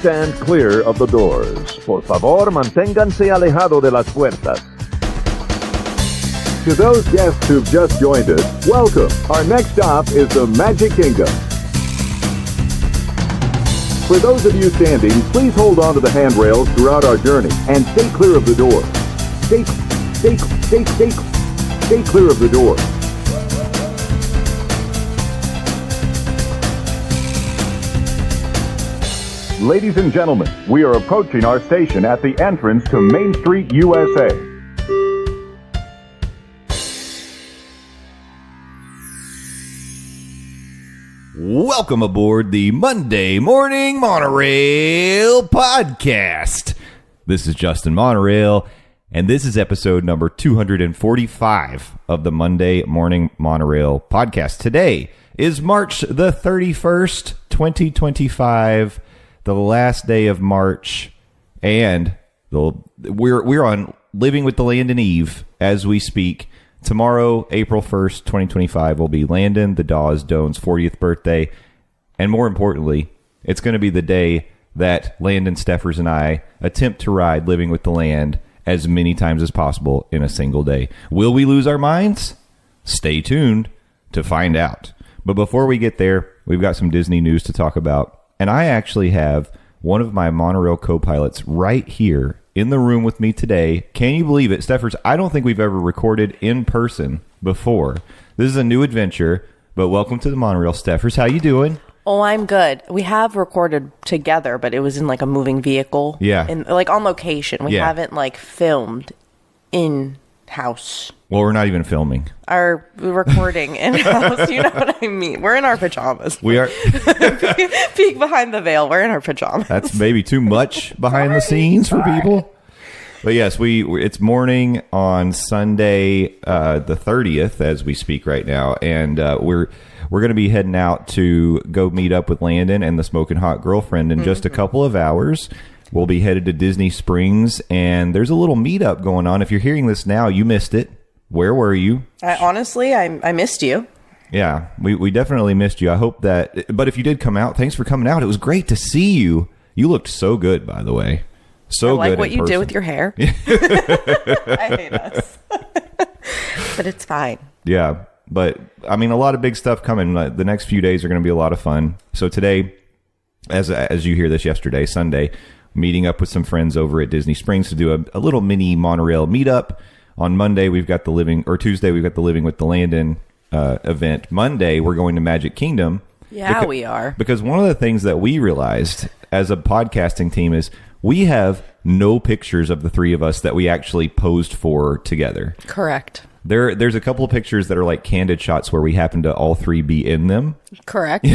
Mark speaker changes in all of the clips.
Speaker 1: stand clear of the doors. Por favor, manténganse alejado de las puertas. To those guests who've just joined us, welcome. Our next stop is the Magic Kingdom. For those of you standing, please hold on to the handrails throughout our journey and stay clear of the door. Stay clear of the door. Ladies and gentlemen, we are approaching our station at the entrance to Main Street, USA.
Speaker 2: Welcome aboard the Monday Morning Monorail podcast. This is Justin Monorail, and this is episode number 245 of the Monday Morning Monorail podcast. Today is March the 31st, 2025, the last day of March, and we're on Living with the Landon Eve as we speak. Tomorrow, April 1st, 2025, will be Landon the Dawes Doan's 40th birthday. And more importantly, it's going to be the day that Landon Stephers and I attempt to ride Living with the Land as many times as possible in a single day. Will we lose our minds? Stay tuned to find out. But before we get there, we've got some Disney news to talk about. And I actually have one of my monorail co-pilots right here in the room with me today. Can you believe it? Stephers, I don't think we've ever recorded in person before. This is a new adventure, but welcome to the monorail. Stephers, how you doing?
Speaker 3: Oh, I'm good. We have recorded together, but it was in like a moving vehicle.
Speaker 2: Yeah.
Speaker 3: Like on location. We haven't like filmed in-house.
Speaker 2: Well, we're not even filming.
Speaker 3: We're recording in-house. You know what I mean? We're in our pajamas.
Speaker 2: We are.
Speaker 3: Peek behind the veil. We're in our pajamas.
Speaker 2: That's maybe too much behind the scenes for people. But yes, it's morning on Sunday, the 30th, as we speak right now, and we're going to be heading out to go meet up with Landon and the Smoking Hot Girlfriend in just a couple of hours. We'll be headed to Disney Springs, and there's a little meetup going on. If you're hearing this now, you missed it. Where were you?
Speaker 3: I missed you.
Speaker 2: Yeah, we definitely missed you. I hope that, but if you did come out, thanks for coming out. It was great to see you. You looked so good, by the way. So
Speaker 3: I like
Speaker 2: good
Speaker 3: what you
Speaker 2: person.
Speaker 3: did with your hair. I hate us. But it's fine.
Speaker 2: Yeah, but I mean, a lot of big stuff coming. The next few days are going to be a lot of fun. So today, as you hear this yesterday, Sunday, meeting up with some friends over at Disney Springs to do a little mini monorail meetup. On Monday, Tuesday, we've got the Living with the Landon event. Monday, we're going to Magic Kingdom.
Speaker 3: Yeah, we are.
Speaker 2: Because one of the things that we realized as a podcasting team is we have no pictures of the three of us that we actually posed for together.
Speaker 3: Correct.
Speaker 2: There's a couple of pictures that are like candid shots where we happen to all three be in them.
Speaker 3: Correct.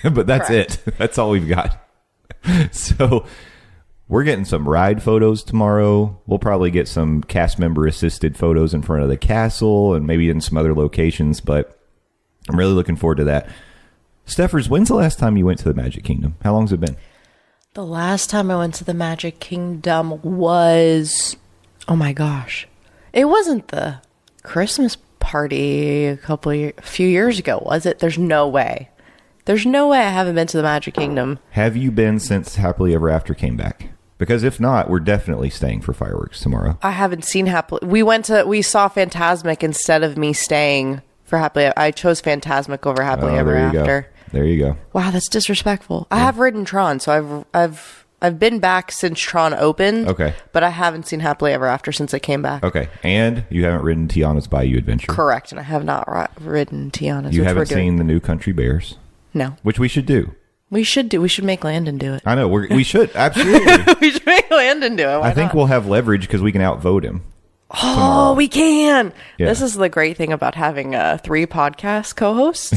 Speaker 2: But that's it. That's all we've got. So we're getting some ride photos tomorrow. We'll probably get some cast member assisted photos in front of the castle and maybe in some other locations, but I'm really looking forward to that. Stephers, when's the last time you went to the Magic Kingdom? How long's it been?
Speaker 3: The last time I went to the Magic Kingdom was, oh my gosh, it wasn't the Christmas party a few years ago, was it? There's no way. There's no way I haven't been to the Magic Kingdom. Have
Speaker 2: you been since Happily Ever After came back? Because if not, we're definitely staying for fireworks tomorrow.
Speaker 3: I haven't seen we saw Fantasmic instead of me staying for Happily. I chose Fantasmic over Happily Ever After.
Speaker 2: There you go.
Speaker 3: Wow, that's disrespectful. Yeah. I have ridden Tron, so I've been back since Tron opened.
Speaker 2: Okay.
Speaker 3: But I haven't seen Happily Ever After since it came back.
Speaker 2: Okay. And you haven't ridden Tiana's Bayou Adventure.
Speaker 3: Correct, and I have not ridden Tiana's.
Speaker 2: You haven't seen the new Country Bears?
Speaker 3: No.
Speaker 2: Which we should do.
Speaker 3: We should make Landon do it.
Speaker 2: I know. We should. Absolutely.
Speaker 3: We should make Landon do it.
Speaker 2: I think we'll have leverage because we can outvote him.
Speaker 3: Tomorrow. We can.
Speaker 2: Yeah.
Speaker 3: This is the great thing about having 3 podcast co-hosts.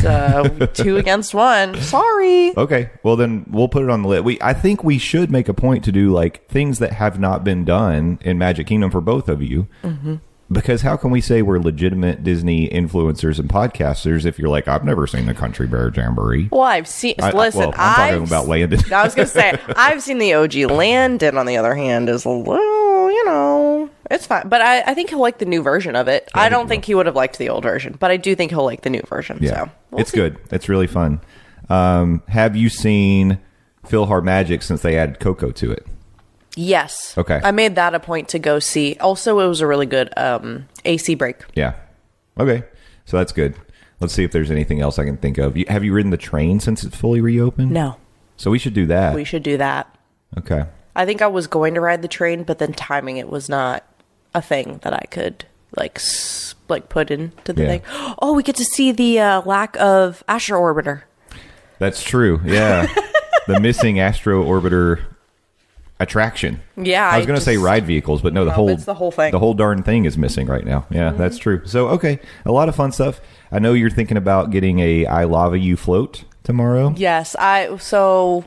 Speaker 3: 2 against 1. Sorry.
Speaker 2: Okay. Well, then we'll put it on the list. I think we should make a point to do like things that have not been done in Magic Kingdom for both of you. Mm-hmm. Because how can we say we're legitimate Disney influencers and podcasters if you're like, I've never seen the Country Bear Jamboree?
Speaker 3: Well, I've seen...
Speaker 2: I'm talking about Landon.
Speaker 3: I was going to say, I've seen the OG. Landon, on the other hand, is a little, it's fine. But I think he'll like the new version of it. I don't think he would have liked the old version, but I do think he'll like the new version.
Speaker 2: Yeah.
Speaker 3: So we'll see.
Speaker 2: Good. It's really fun. Have you seen PhilharMagic since they added Coco to it.
Speaker 3: Yes.
Speaker 2: Okay.
Speaker 3: I made that a point to go see. Also, it was a really good AC break.
Speaker 2: Yeah. Okay. So that's good. Let's see if there's anything else I can think of. Have you ridden the train since it's fully reopened?
Speaker 3: No.
Speaker 2: So we should do that.
Speaker 3: We should do that.
Speaker 2: Okay.
Speaker 3: I think I was going to ride the train, but then timing it was not a thing that I could like put into the thing. Oh, we get to see the lack of Astro Orbiter.
Speaker 2: That's true. Yeah. The missing Astro Orbiter attraction.
Speaker 3: Yeah.
Speaker 2: I was going to say ride vehicles, but no,
Speaker 3: it's the whole thing.
Speaker 2: The whole darn thing is missing right now. Yeah, that's true. So, okay. A lot of fun stuff. I know you're thinking about getting a I Lava You float tomorrow.
Speaker 3: Yes. So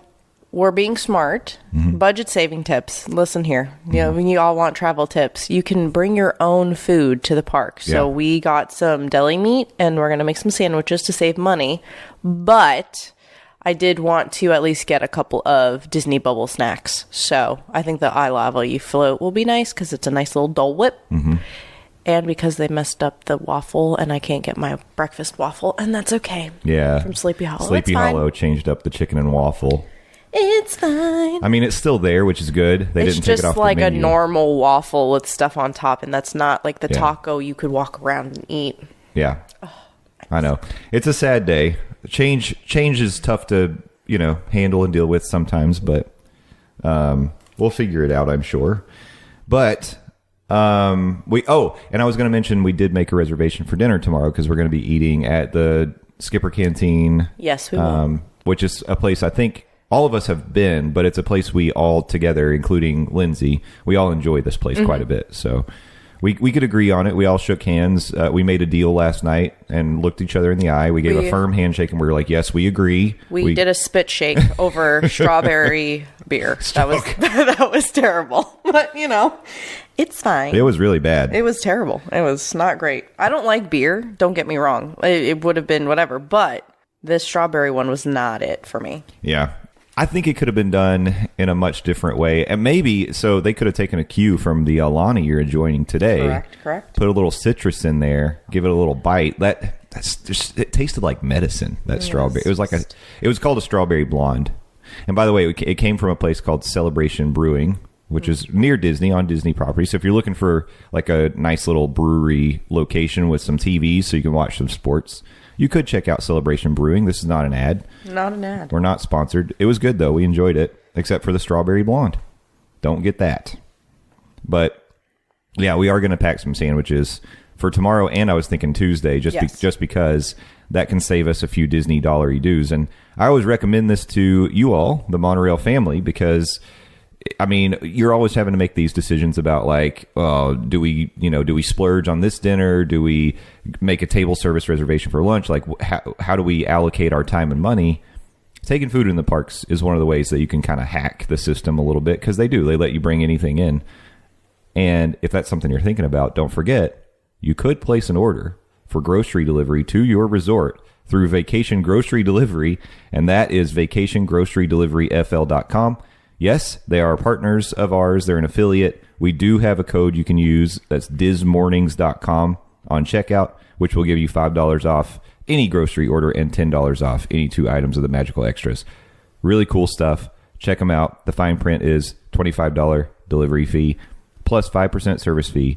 Speaker 3: we're being smart. Budget saving tips. Listen here. You know, when you all want travel tips, you can bring your own food to the park. So we got some deli meat and we're going to make some sandwiches to save money. But I did want to at least get a couple of Disney bubble snacks. So I think the I Lava You float will be nice because it's a nice little Dole Whip. And because they messed up the waffle and I can't get my breakfast waffle. And that's okay.
Speaker 2: Yeah.
Speaker 3: From Sleepy Hollow.
Speaker 2: Sleepy Hollow changed up the chicken and waffle.
Speaker 3: It's fine.
Speaker 2: I mean, it's still there, which is good. They didn't take it off the menu.
Speaker 3: It's just like a normal waffle with stuff on top, and that's not like the taco you could walk around and eat.
Speaker 2: Yeah. I know. It's a sad day. Change is tough to, handle and deal with sometimes, but we'll figure it out, I'm sure. But and I was going to mention we did make a reservation for dinner tomorrow because we're going to be eating at the Skipper Canteen.
Speaker 3: Yes, we will.
Speaker 2: Which is a place I think all of us have been, but it's a place we all together, including Lindsay, we all enjoy this place quite a bit. So we could agree on it. We all shook hands. We made a deal last night and looked each other in the eye. We gave a firm handshake and we were like, yes, we agree.
Speaker 3: We did a spit shake over strawberry beer. That was terrible. But, it's fine.
Speaker 2: It was really bad.
Speaker 3: It was terrible. It was not great. I don't like beer. Don't get me wrong. It would have been whatever. But this strawberry one was not it for me.
Speaker 2: Yeah. I think it could have been done in a much different way. And maybe, so they could have taken a cue from the Alani you're enjoying today.
Speaker 3: Correct.
Speaker 2: Put a little citrus in there. Give it a little bite. It tasted like medicine, that strawberry. It was called a strawberry blonde. And by the way, it came from a place called Celebration Brewing, which is near Disney, on Disney property. So if you're looking for like a nice little brewery location with some TVs so you can watch some sports, you could check out Celebration Brewing. This is not an ad.
Speaker 3: Not an ad.
Speaker 2: We're not sponsored. It was good, though. We enjoyed it, except for the strawberry blonde. Don't get that. But, yeah, we are going to pack some sandwiches for tomorrow, and I was thinking Tuesday, just because that can save us a few Disney dollar-y dues. And I always recommend this to you all, the Monorail family, because I mean, you're always having to make these decisions about like, do we splurge on this dinner? Do we make a table service reservation for lunch? Like, how do we allocate our time and money? Taking food in the parks is one of the ways that you can kind of hack the system a little bit because they let you bring anything in. And if that's something you're thinking about, don't forget, you could place an order for grocery delivery to your resort through Vacation Grocery Delivery, and that is vacationgrocerydeliveryfl.com. Yes, they are partners of ours. They're an affiliate. We do have a code you can use. That's dismornings.com on checkout, which will give you $5 off any grocery order and $10 off any 2 items of the Magical Extras. Really cool stuff. Check them out. The fine print is $25 delivery fee plus 5% service fee.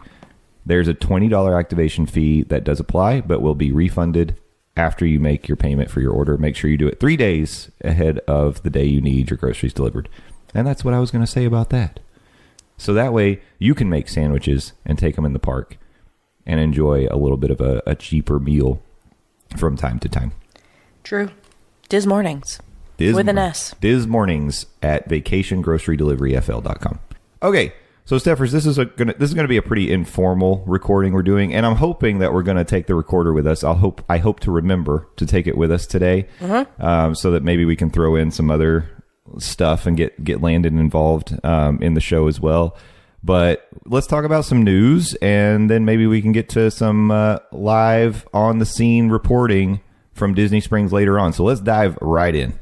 Speaker 2: There's a $20 activation fee that does apply, but will be refunded after you make your payment for your order. Make sure you do it 3 days ahead of the day you need your groceries delivered. And that's what I was going to say about that. So that way you can make sandwiches and take them in the park and enjoy a little bit of a cheaper meal from time to time.
Speaker 3: True. Diz Mornings. With an S.
Speaker 2: Diz Mornings at vacationgrocerydeliveryfl.com. Okay. So, Stephers, this is going to be a pretty informal recording we're doing, and I'm hoping that we're going to take the recorder with us. I hope to remember to take it with us today, so that maybe we can throw in some other stuff and get Landon involved in the show as well. But let's talk about some news, and then maybe we can get to some live on the scene reporting from Disney Springs later on. So let's dive right in.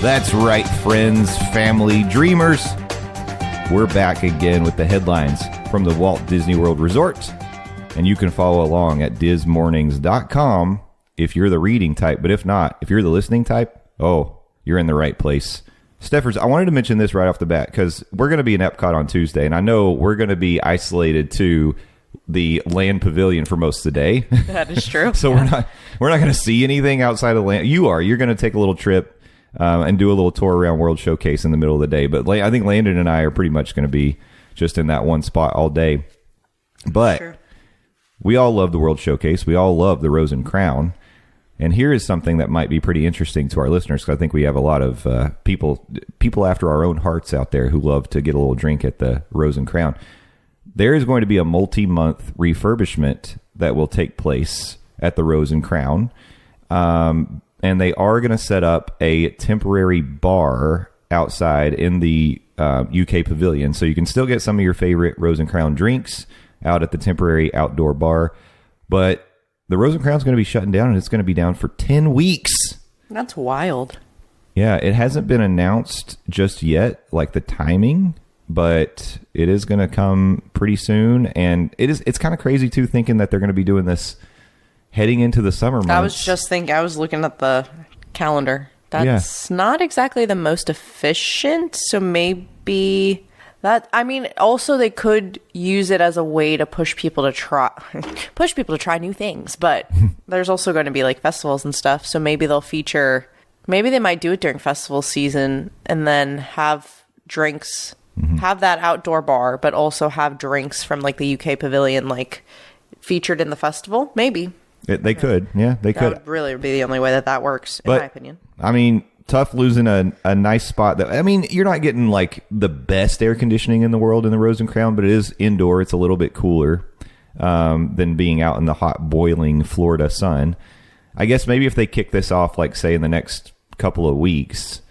Speaker 2: That's right, friends, family, dreamers. We're back again with the headlines from the Walt Disney World Resort. And you can follow along at dismornings.com if you're the reading type. But if not, if you're the listening type, oh, you're in the right place. Stephers, I wanted to mention this right off the bat because we're going to be in Epcot on Tuesday, and I know we're going to be isolated to the land pavilion for most of the day.
Speaker 3: That is true.
Speaker 2: So
Speaker 3: yeah.
Speaker 2: we're not going to see anything outside of land. You're going to take a little trip and do a little tour around World Showcase in the middle of the day. But I think Landon and I are pretty much going to be just in that one spot all day. But
Speaker 3: sure.
Speaker 2: We all love the World Showcase. We all love the Rose and Crown. And here is something that might be pretty interesting to our listeners, because I think we have a lot of people after our own hearts out there who love to get a little drink at the Rose and Crown. There is going to be a multi-month refurbishment that will take place at the Rose and Crown. And they are going to set up a temporary bar outside in the UK pavilion. So you can still get some of your favorite Rose and Crown drinks out at the temporary outdoor bar. But the Rose and Crown is going to be shutting down, and it's going to be down for 10 weeks.
Speaker 3: That's wild.
Speaker 2: Yeah, it hasn't been announced just yet, like the timing, but it is going to come pretty soon. And it's kind of crazy, too, thinking that they're going to be doing this heading into the summer months.
Speaker 3: I was looking at the calendar. That's not exactly the most efficient. So maybe that, I mean, also they could use it as a way to push people to try new things. But there's also going to be like festivals and stuff. So maybe maybe they might do it during festival season and then have drinks, have that outdoor bar, but also have drinks from like the UK pavilion, like featured in the festival. Maybe.
Speaker 2: They could. Yeah, they could.
Speaker 3: That would really be the only way that works, in my opinion.
Speaker 2: I mean, tough losing a nice spot. You're not getting like the best air conditioning in the world in the Rose and Crown, but it is indoor. It's a little bit cooler than being out in the hot, boiling Florida sun. I guess maybe if they kick this off, like say in the next couple of weeks,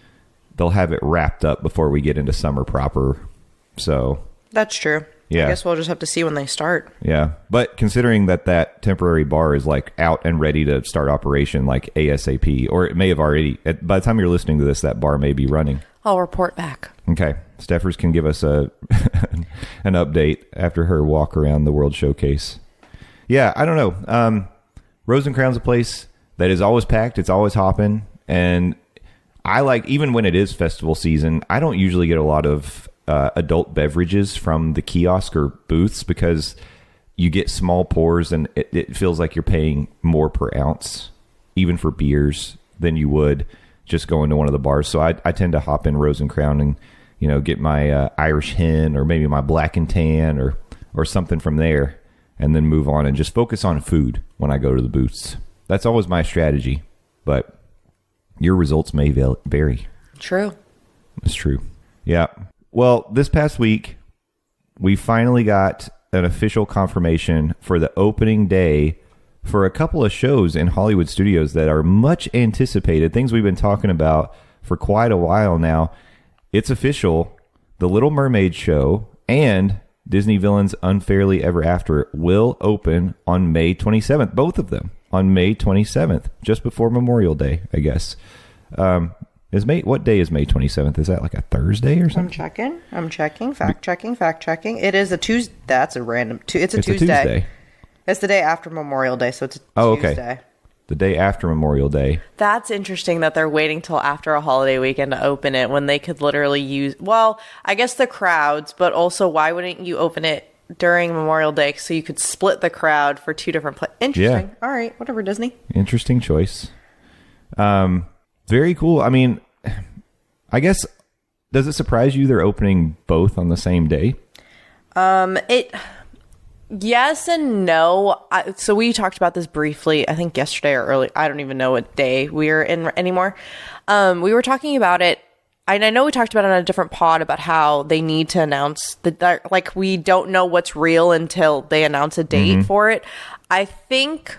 Speaker 2: they'll have it wrapped up before we get into summer proper. So
Speaker 3: that's true.
Speaker 2: Yeah.
Speaker 3: I guess we'll just have to see when they start.
Speaker 2: Yeah. But considering that temporary bar is like out and ready to start operation like ASAP, or it may have already, by the time you're listening to this, that bar may be running.
Speaker 3: I'll report back.
Speaker 2: Okay. Stephers can give us an update after her walk around the World Showcase. Yeah. I don't know. Rose and Crown's a place that is always packed. It's always hopping. And I like, even when it is festival season, I don't usually get a lot of adult beverages from the kiosk or booths because you get small pours and it feels like you're paying more per ounce, even for beers, than you would just going to one of the bars. So I tend to hop in Rose and Crown and, get my Irish hen or maybe my black and tan or something from there, and then move on and just focus on food when I go to the booths. That's always my strategy, but your results may vary.
Speaker 3: True.
Speaker 2: It's true. Yeah. Well, this past week, we finally got an official confirmation for the opening day for a couple of shows in Hollywood studios that are much anticipated, things we've been talking about for quite a while now. It's official. The Little Mermaid show and Disney Villains Unfairly Ever After will open on May 27th, both of them on May 27th, just before Memorial Day, I guess. What day is May 27th? Is that like a Thursday or something?
Speaker 3: I'm checking. Fact checking. It is a Tuesday. That's a random. It's a Tuesday. It's the day after Memorial Day, so it's a Tuesday.
Speaker 2: Okay. The day after Memorial Day.
Speaker 3: That's interesting that they're waiting till after a holiday weekend to open it when they could literally use, well, I guess the crowds, but also why wouldn't you open it during Memorial Day so you could split the crowd for two different places? Interesting. Yeah. All right. Whatever, Disney.
Speaker 2: Interesting choice. Very cool. I mean, I guess, does it surprise you they're opening both on the same day?
Speaker 3: Yes and no. So we talked about this briefly, I think yesterday or early. I don't even know what day we're in anymore. We were talking about it. And I know we talked about it on a different pod about how they need to announce that, like, we don't know what's real until they announce a date for it. I think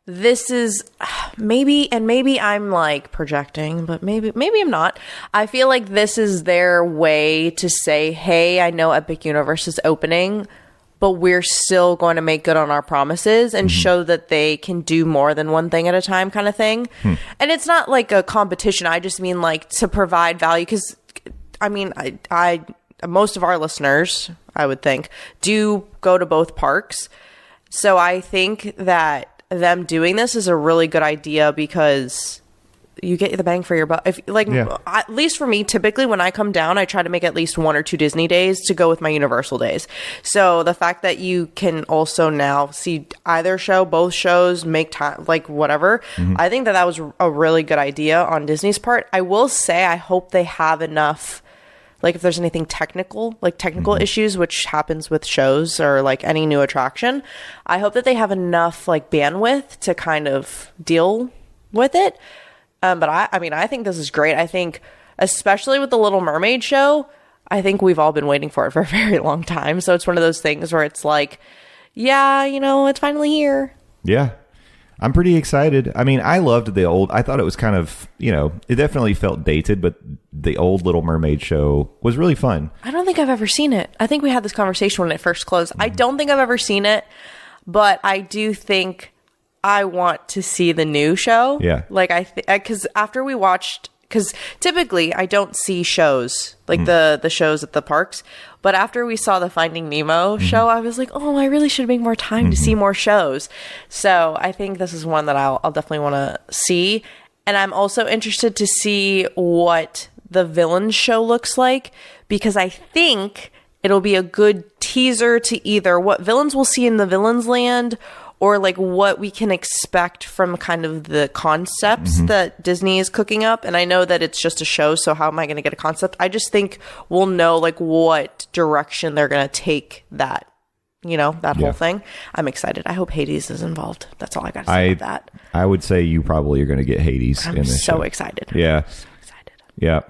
Speaker 3: this is maybe I'm like projecting, but maybe I'm not. I feel like this is their way to say, hey, I know Epic Universe is opening, but we're still going to make good on our promises and show that they can do more than one thing at a time, kind of thing. And it's not like a competition. I just mean like to provide value, because I mean, I most of our listeners, I would think, do go to both parks. So I think that them doing this is a really good idea because you get the bang for your buck. If at least for me, typically when I come down, I try to make at least 1 or 2 Disney days to go with my Universal days. So the fact that you can also now see either show, both shows, make time, like whatever, I think that was a really good idea on Disney's part. I will say, I hope they have enough, like if there's anything technical issues, which happens with shows or like any new attraction, I hope that they have enough like bandwidth to kind of deal with it. But I think this is great. I think, especially with the Little Mermaid show, I think we've all been waiting for it for a very long time. So it's one of those things where it's like, yeah, it's finally here.
Speaker 2: Yeah. I'm pretty excited. I mean, I loved the old, I thought it was kind of, it definitely felt dated, but the old Little Mermaid show was really fun.
Speaker 3: I don't think I've ever seen it. I think we had this conversation when it first closed. I don't think I've ever seen it, but I do think I want to see the new show.
Speaker 2: Yeah.
Speaker 3: Like because after we watched, because typically I don't see shows like the shows at the parks, but after we saw the Finding Nemo show, I was like, oh, I really should make more time to see more shows. So I think this is one that I'll definitely want to see. And I'm also interested to see what the Villains show looks like, because I think it'll be a good teaser to either what villains we'll see in the Villains Land, or like what we can expect from kind of the concepts that Disney is cooking up. And I know that it's just a show, so how am I going to get a concept? I just think we'll know like what direction they're going to take that, whole thing. I'm excited. I hope Hades is involved. That's all I got to say about that.
Speaker 2: I would say you probably are going to get Hades in this show.
Speaker 3: Excited.
Speaker 2: Yeah.
Speaker 3: I'm so excited.
Speaker 2: Yeah.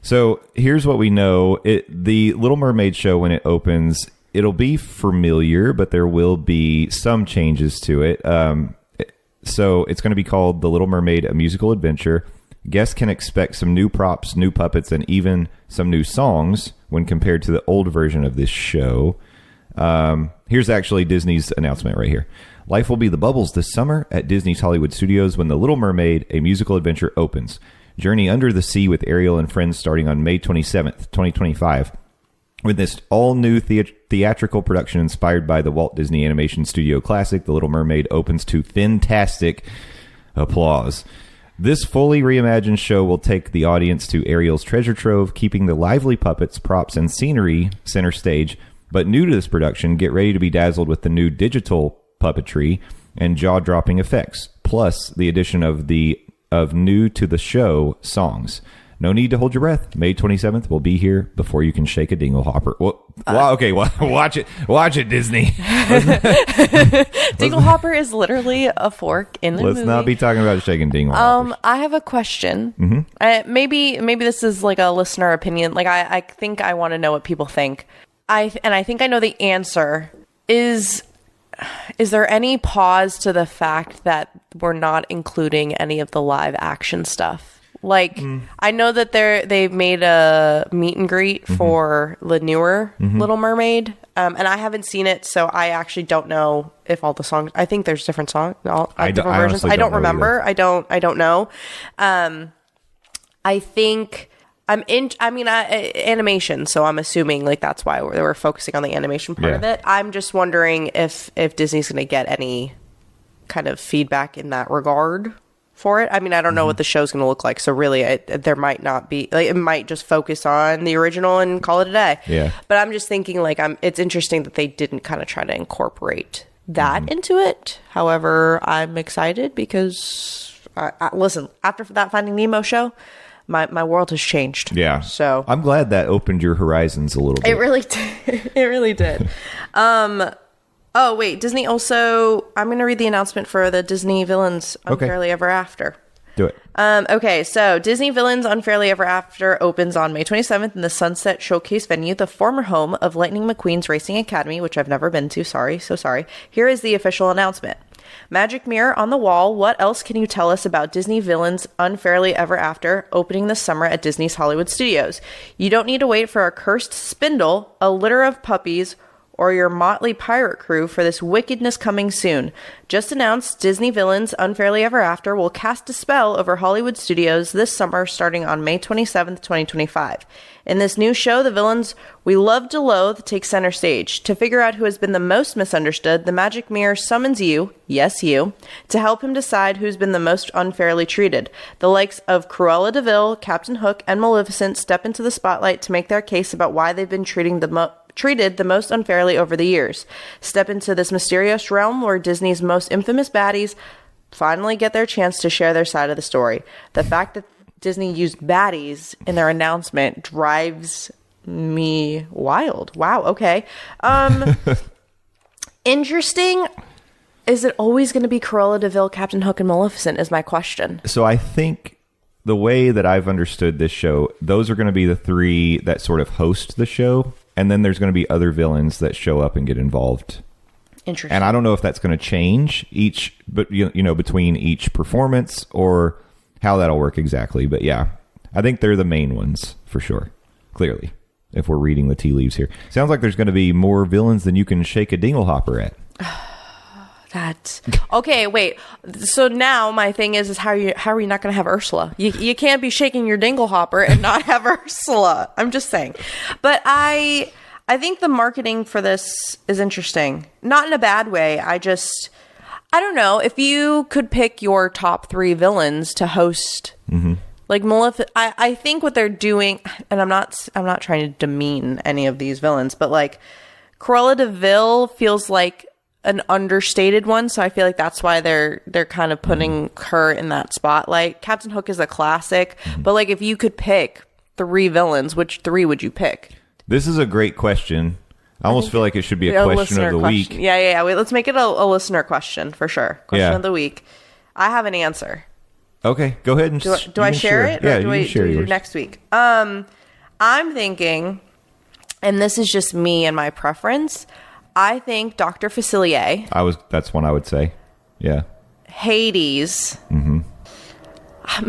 Speaker 2: So here's what we know. The Little Mermaid show, when it opens, it'll be familiar, but there will be some changes to it. So it's going to be called The Little Mermaid, A Musical Adventure. Guests can expect some new props, new puppets, and even some new songs when compared to the old version of this show. Here's actually Disney's announcement right here. Life will be the bubbles this summer at Disney's Hollywood Studios when The Little Mermaid, A Musical Adventure opens. Journey under the sea with Ariel and friends starting on May 27th, 2025. With this all-new theatrical production inspired by the Walt Disney Animation Studio classic, The Little Mermaid opens to fantastic applause. This fully reimagined show will take the audience to Ariel's treasure trove, keeping the lively puppets, props, and scenery center stage. But new to this production, get ready to be dazzled with the new digital puppetry and jaw-dropping effects, plus the addition of new to the show songs. No need to hold your breath. May 27th will be here before you can shake a dingle hopper. Wow, okay, watch it. Watch it, Disney.
Speaker 3: Dingle hopper is literally a fork in the movie.
Speaker 2: Let's not be talking about shaking dingle hoppers.
Speaker 3: I have a question. Maybe this is like a listener opinion. Like I think I want to know what people think. I think I know the answer. Is there any pause to the fact that we're not including any of the live action stuff? Like, I know that they've made a meet and greet for the newer Little Mermaid, and I haven't seen it, so I actually don't know if all the songs. I think there's different songs, different versions. I don't remember. I don't know. I think I'm in. I mean, animation. So I'm assuming like that's why they were focusing on the animation part of it. I'm just wondering if Disney's going to get any kind of feedback in that regard for it. I mean, I don't know what the show's going to look like, so really there might not be, like, it might just focus on the original and call it a day.
Speaker 2: Yeah.
Speaker 3: But I'm just thinking like it's interesting that they didn't kind of try to incorporate that into it. However, I'm excited because listen, after that Finding Nemo show, my world has changed.
Speaker 2: Yeah.
Speaker 3: So
Speaker 2: I'm glad that opened your horizons a little bit.
Speaker 3: It really did. It really did. Oh, wait. Disney also... I'm going to read the announcement for the Disney Villains Unfairly Ever After.
Speaker 2: Do it.
Speaker 3: Okay, so Disney Villains Unfairly Ever After opens on May 27th in the Sunset Showcase venue, the former home of Lightning McQueen's Racing Academy, which I've never been to. Sorry. Here is the official announcement. Magic mirror on the wall, what else can you tell us about Disney Villains Unfairly Ever After opening this summer at Disney's Hollywood Studios? You don't need to wait for a cursed spindle, a litter of puppies, or your motley pirate crew for this wickedness coming soon. Just announced Disney Villains Unfairly Ever After will cast a spell over Hollywood studios this summer starting on May 27th, 2025. In this new show, the villains we love to loathe take center stage. To figure out who has been the most misunderstood, the Magic Mirror summons you, yes you, to help him decide who's been the most unfairly treated. The likes of Cruella de Vil, Captain Hook, and Maleficent step into the spotlight to make their case about why they've been treated the most unfairly over the years. Step into this mysterious realm where Disney's most infamous baddies finally get their chance to share their side of the story. The fact that Disney used baddies in their announcement drives me wild. Wow, okay. Interesting. Is it always going to be Cruella de Vil, Captain Hook, and Maleficent is my question.
Speaker 2: So I think the way that I've understood this show, those are going to be the three that sort of host the show. And then there's going to be other villains that show up and get involved.
Speaker 3: Interesting.
Speaker 2: And I don't know if that's going to change between each performance or how that'll work exactly. But yeah, I think they're the main ones for sure. Clearly, if we're reading the tea leaves here. Sounds like there's going to be more villains than you can shake a dinglehopper at.
Speaker 3: That's okay. Wait. So now my thing is how are you not going to have Ursula? You can't be shaking your dinglehopper and not have Ursula. I'm just saying. But I think the marketing for this is interesting. Not in a bad way. I don't know if you could pick your top 3 villains to host. Mm-hmm. Like Maleficent. I think what they're doing, and I'm not trying to demean any of these villains, but like Cruella de Vil feels like an understated one, so I feel like that's why they're kind of putting her in that spotlight. Captain Hook is a classic, but like if you could pick 3 villains, which 3 would you pick?
Speaker 2: This is a great question. I almost feel like it should be a question of the week.
Speaker 3: Yeah. Wait, let's make it a listener question for sure. Question of the week. I have an answer.
Speaker 2: Okay, go ahead and
Speaker 3: do I share it?
Speaker 2: Yeah,
Speaker 3: or do
Speaker 2: you can share
Speaker 3: do
Speaker 2: yours
Speaker 3: next week? I'm thinking, and this is just me and my preference. I think Dr. Facilier.
Speaker 2: That's one I would say. Yeah.
Speaker 3: Hades. Mm-hmm.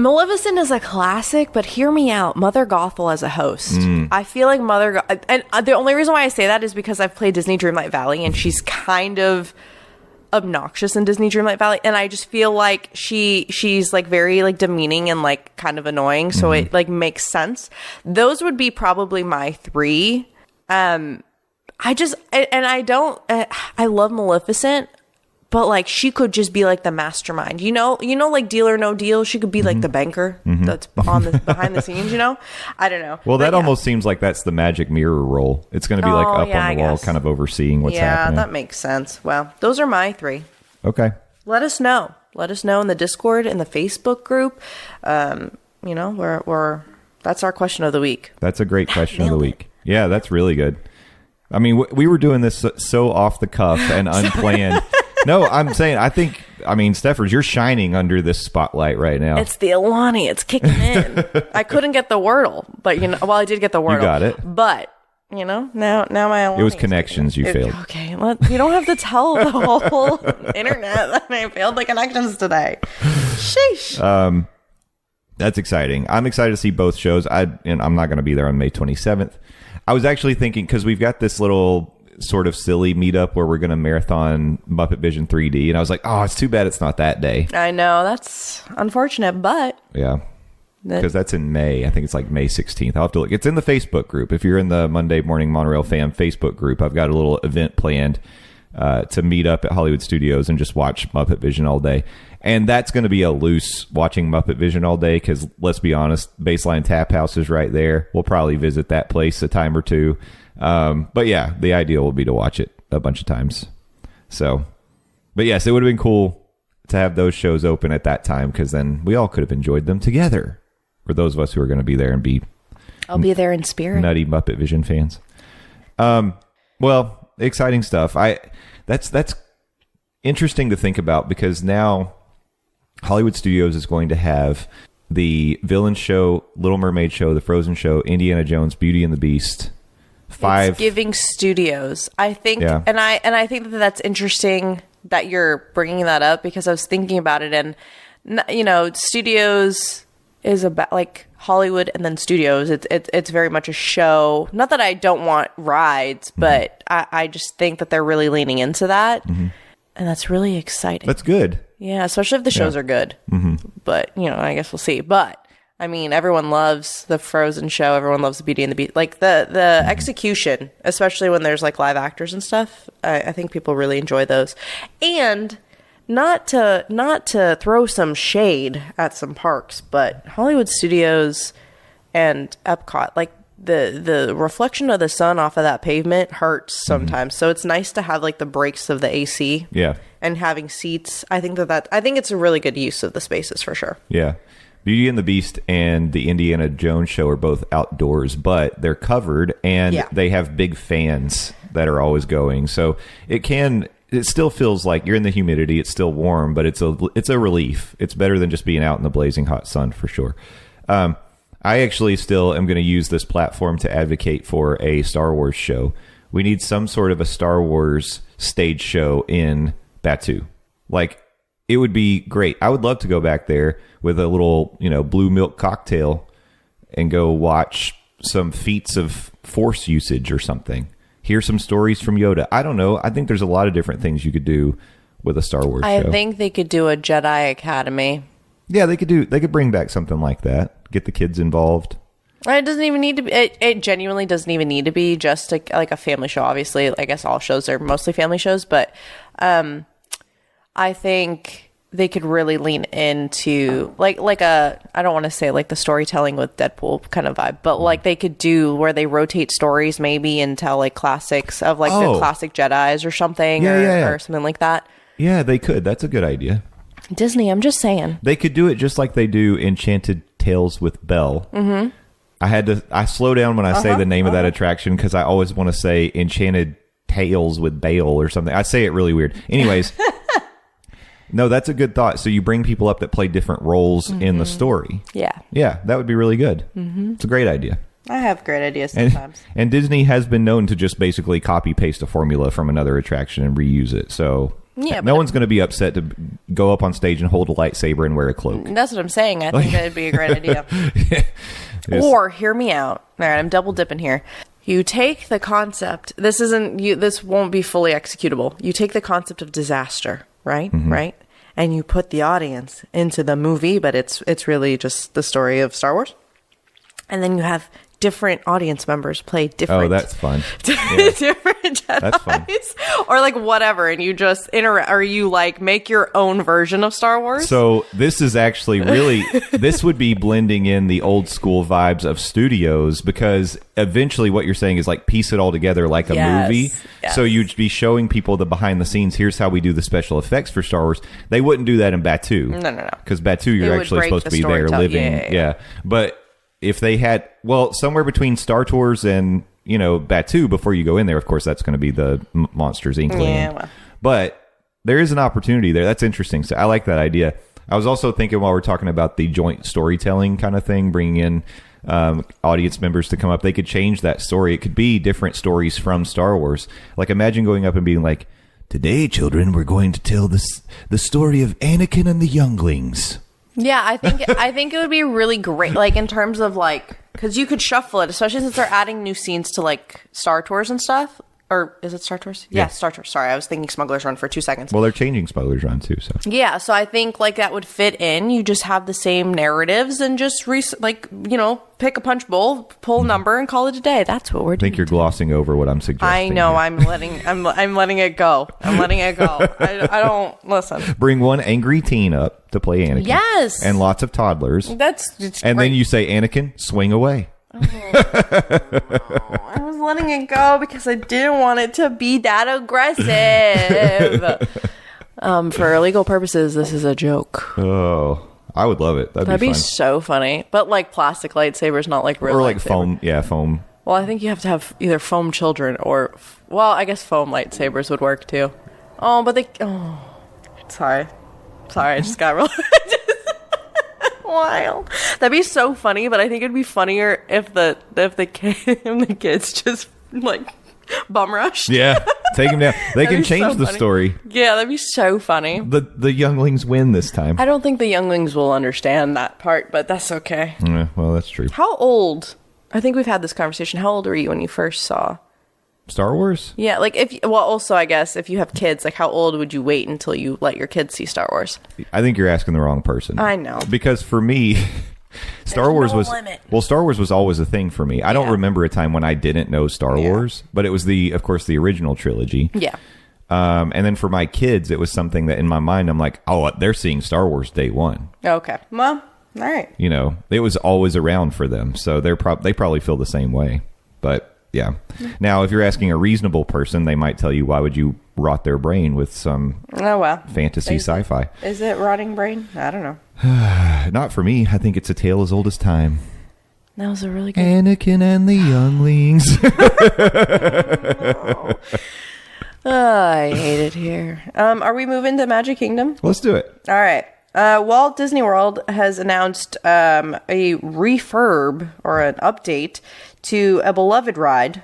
Speaker 3: Maleficent is a classic, but hear me out. Mother Gothel as a host. I feel like and the only reason why I say that is because I've played Disney Dreamlight Valley, and she's kind of obnoxious in Disney Dreamlight Valley, and I just feel like she's like very like demeaning and like kind of annoying, so it like makes sense. Those would be probably my 3. I love Maleficent, but like she could just be like the mastermind, like Deal or No Deal. She could be like the banker that's behind the scenes, I don't know.
Speaker 2: Well, that almost seems like that's the Magic Mirror role. It's going to be like up on the wall, kind of overseeing what's happening. Yeah,
Speaker 3: that makes sense. Well, those are my 3.
Speaker 2: Okay.
Speaker 3: Let us know in the Discord, in the Facebook group. We're that's our question of the week.
Speaker 2: That's a great question of the week. Yeah, that's really good. I mean, we were doing this so off the cuff and unplanned. No, I'm saying, Stephers, you're shining under this spotlight right now.
Speaker 3: It's the Alani. It's kicking in. I couldn't get the Wordle, but I did get the Wordle.
Speaker 2: You got it.
Speaker 3: But, now my Alani.
Speaker 2: It was connections you failed.
Speaker 3: Okay, you don't have to tell the whole internet that I failed the connections today. Sheesh.
Speaker 2: That's exciting. I'm excited to see both shows. I'm not going to be there on May 27th. I was actually thinking, because we've got this little sort of silly meetup where we're going to marathon Muppet Vision 3D, and I was like, oh, it's too bad it's not that day.
Speaker 3: I know, that's unfortunate, but
Speaker 2: yeah, because that's in May. I think it's like May 16th. I'll have to look. It's in the Facebook group. If you're in the Monday Morning Monorail Fam Facebook group, I've got a little event planned to meet up at Hollywood Studios and just watch Muppet Vision all day. And that's going to be a loose watching Muppet Vision all day because, let's be honest, Baseline Tap House is right there. We'll probably visit that place a time or two. But yeah, the idea will be to watch it a bunch of times. So, but yes, it would have been cool to have those shows open at that time because then we all could have enjoyed them together. For those of us who are going to be there and
Speaker 3: I'll be there in spirit.
Speaker 2: Nutty Muppet Vision fans. Well, exciting stuff. That's interesting to think about because now Hollywood Studios is going to have the Villain show, Little Mermaid show, the Frozen show, Indiana Jones, Beauty and the Beast. 5
Speaker 3: It's giving studios. I think, yeah. and I think that's interesting that you're bringing that up because I was thinking about it, and studios is about like Hollywood and then studios. It's very much a show. Not that I don't want rides, but I just think that they're really leaning into that, and that's really exciting.
Speaker 2: That's good.
Speaker 3: Yeah, especially if the shows are good. But I guess we'll see. But I mean, everyone loves the Frozen show. Everyone loves the Beauty and the Beast. Like the execution, especially when there's like live actors and stuff. I think people really enjoy those. And not to throw some shade at some parks, but Hollywood Studios and Epcot, like the reflection of the sun off of that pavement hurts sometimes. So it's nice to have like the breaks of the AC.
Speaker 2: Yeah.
Speaker 3: And having seats. I think it's a really good use of the spaces for sure.
Speaker 2: Yeah. Beauty and the Beast and the Indiana Jones show are both outdoors, but they're covered and they have big fans that are always going. So it still feels like you're in the humidity. It's still warm, but it's a relief. It's better than just being out in the blazing hot sun for sure. I actually still am going to use this platform to advocate for a Star Wars show. We need some sort of a Star Wars stage show in Batuu. Like, it would be great. I would love to go back there with a little, blue milk cocktail and go watch some feats of Force usage or something. Hear some stories from Yoda. I don't know. I think there's a lot of different things you could do with a Star Wars show.
Speaker 3: I think they could do a Jedi Academy.
Speaker 2: Yeah, they could bring back something like that. Get the kids involved.
Speaker 3: It doesn't even need to be. It genuinely doesn't even need to be just like a family show. Obviously, I guess all shows are mostly family shows, but I think they could really lean into like a, I don't want to say like the storytelling with Deadpool kind of vibe, but like they could do where they rotate stories maybe and tell like classics of like the classic Jedis or something or something like that.
Speaker 2: Yeah, they could. That's a good idea.
Speaker 3: Disney, I'm just saying.
Speaker 2: They could do it just like they do Enchanted Tales with Belle. Mm-hmm. I slow down when I say the name of that attraction because I always want to say Enchanted Tales with Bale or something. I say it really weird. Anyways. No, that's a good thought. So you bring people up that play different roles in the story. Yeah. Yeah, that would be really good. Mm-hmm. It's a great idea.
Speaker 3: I have great ideas sometimes.
Speaker 2: And Disney has been known to just basically copy-paste a formula from another attraction and reuse it. So no one's going to be upset to go up on stage and hold a lightsaber and wear a cloak.
Speaker 3: That's what I'm saying. I think that would be a great idea. Or, hear me out. All right, I'm double dipping here. You take the concept. This won't be fully executable. You take the concept of disaster. Right? Mm-hmm. Right? And you put the audience into the movie, but it's really just the story of Star Wars. And then you have different audience members play different.
Speaker 2: Oh, that's fun.
Speaker 3: Different Jedis. That's fun. Or like whatever, and you just or you like make your own version of Star Wars.
Speaker 2: So this is actually really, this would be blending in the old school vibes of studios, because eventually what you're saying is like piece it all together like a movie. Yes. So you'd be showing people the behind the scenes, here's how we do the special effects for Star Wars. They wouldn't do that in Batuu.
Speaker 3: No.
Speaker 2: Because Batuu, you're actually supposed to be there living. Yeah. But if they had, somewhere between Star Tours and, Batuu, before you go in there, of course, that's going to be the Monsters, Inc. land. Well. But there is an opportunity there. That's interesting. So I like that idea. I was also thinking while we're talking about the joint storytelling kind of thing, bringing in audience members to come up, they could change that story. It could be different stories from Star Wars. Like, imagine going up and being like, today, children, we're going to tell the story of Anakin and the younglings.
Speaker 3: Yeah, I think it would be really great, like in terms of like, because you could shuffle it, especially since they're adding new scenes to like Star Tours and stuff. Or is it Star Tours? Yeah, Star Tours. Sorry, I was thinking Smuggler's Run for 2 seconds.
Speaker 2: Well, they're changing Smuggler's Run too, so.
Speaker 3: Yeah, so I think like that would fit in. You just have the same narratives and just pick a punch bowl, pull a number, and call it a day. That's what we're doing.
Speaker 2: I think you're glossing over what I'm suggesting.
Speaker 3: I know. I'm letting it go. I'm letting it go. I don't listen.
Speaker 2: Bring one angry teen up to play Anakin.
Speaker 3: Yes,
Speaker 2: and lots of toddlers.
Speaker 3: And
Speaker 2: great. Then you say, Anakin, swing away.
Speaker 3: I was letting it go because I didn't want it to be that aggressive. For legal purposes, this is a joke.
Speaker 2: Oh, I would love it. That'd be fun.
Speaker 3: So funny. But like plastic lightsabers, not like real.
Speaker 2: Or like
Speaker 3: lightsaber.
Speaker 2: foam. Yeah, foam.
Speaker 3: Well, I think you have to have either foam children or, I guess foam lightsabers would work too. Oh, but sorry, I just got real. Wild. That'd be so funny, but I think it'd be funnier if the kids just like bum rushed.
Speaker 2: Yeah. Take him down. They can
Speaker 3: be
Speaker 2: change
Speaker 3: so
Speaker 2: the
Speaker 3: funny.
Speaker 2: story.
Speaker 3: Yeah, that'd be so funny.
Speaker 2: The younglings win this time.
Speaker 3: I don't think the younglings will understand that part, but that's okay.
Speaker 2: Yeah, well, that's true.
Speaker 3: How old? I think we've had this conversation. How old were you when you first saw?
Speaker 2: Star Wars?
Speaker 3: Yeah, like also I guess if you have kids, like how old would you wait until you let your kids see Star Wars?
Speaker 2: I think you're asking the wrong person.
Speaker 3: I know.
Speaker 2: Because for me, Star Wars was always a thing for me. I don't remember a time when I didn't know Star Wars, but it was of course the original trilogy.
Speaker 3: Yeah.
Speaker 2: And then for my kids, it was something that in my mind I'm like, oh, they're seeing Star Wars day one.
Speaker 3: Okay. Well, all right.
Speaker 2: You know, it was always around for them, so they probably feel the same way. But yeah. Now, if you're asking a reasonable person, they might tell you, why would you rot their brain with some fantasy sci-fi?
Speaker 3: Is it rotting brain? I don't know.
Speaker 2: Not for me. I think it's a tale as old as time.
Speaker 3: That was a really good...
Speaker 2: Anakin and the younglings.
Speaker 3: I hate it here. Are we moving to Magic Kingdom?
Speaker 2: Let's do it.
Speaker 3: All right. Walt Disney World has announced a refurb or an update to a beloved ride.